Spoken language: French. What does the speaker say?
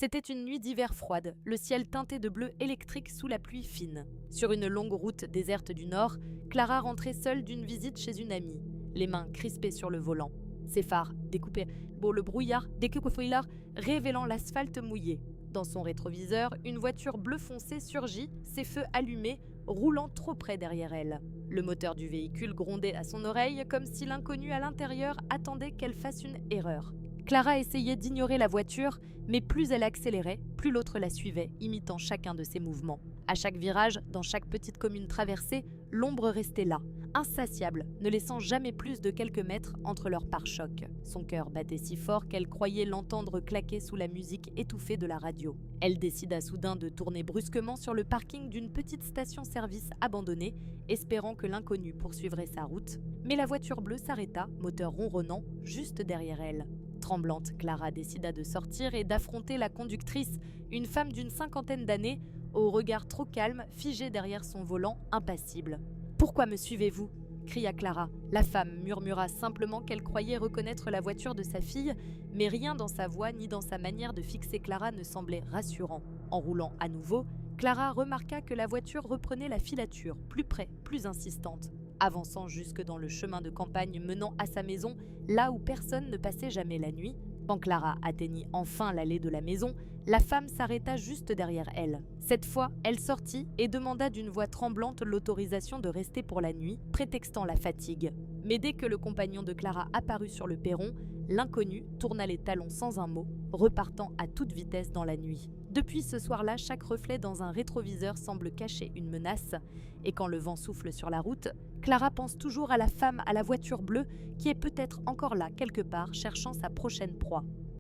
C'était une nuit d'hiver froide, le ciel teinté de bleu électrique sous la pluie fine. Sur une longue route déserte du nord, Clara rentrait seule d'une visite chez une amie, les mains crispées sur le volant. Ses phares découpés, le brouillard révélant l'asphalte mouillé. Dans son rétroviseur, une voiture bleu foncé surgit, ses feux allumés, roulant trop près derrière elle. Le moteur du véhicule grondait à son oreille comme si l'inconnu à l'intérieur attendait qu'elle fasse une erreur. Clara essayait d'ignorer la voiture, mais plus elle accélérait, plus l'autre la suivait, imitant chacun de ses mouvements. À chaque virage, dans chaque petite commune traversée, l'ombre restait là, insatiable, ne laissant jamais plus de quelques mètres entre leurs pare-chocs. Son cœur battait si fort qu'elle croyait l'entendre claquer sous la musique étouffée de la radio. Elle décida soudain de tourner brusquement sur le parking d'une petite station-service abandonnée, espérant que l'inconnu poursuivrait sa route. Mais la voiture bleue s'arrêta, moteur ronronnant, juste derrière elle. Tremblante, Clara décida de sortir et d'affronter la conductrice, une femme d'une 50aine d'années, au regard trop calme, figé derrière son volant, impassible. « Pourquoi me suivez-vous » cria Clara. La femme murmura simplement qu'elle croyait reconnaître la voiture de sa fille, mais rien dans sa voix ni dans sa manière de fixer Clara ne semblait rassurant. En roulant à nouveau, Clara remarqua que la voiture reprenait la filature, plus près, plus insistante. Avançant jusque dans le chemin de campagne menant à sa maison, là où personne ne passait jamais la nuit, quand Clara atteignit enfin l'allée de la maison, la femme s'arrêta juste derrière elle. Cette fois, elle sortit et demanda d'une voix tremblante l'autorisation de rester pour la nuit, prétextant la fatigue. Mais dès que le compagnon de Clara apparut sur le perron, l'inconnu tourna les talons sans un mot, repartant à toute vitesse dans la nuit. Depuis ce soir-là, chaque reflet dans un rétroviseur semble cacher une menace, et quand le vent souffle sur la route, Clara pense toujours à la femme à la voiture bleue qui est peut-être encore là quelque part cherchant sa prochaine proie.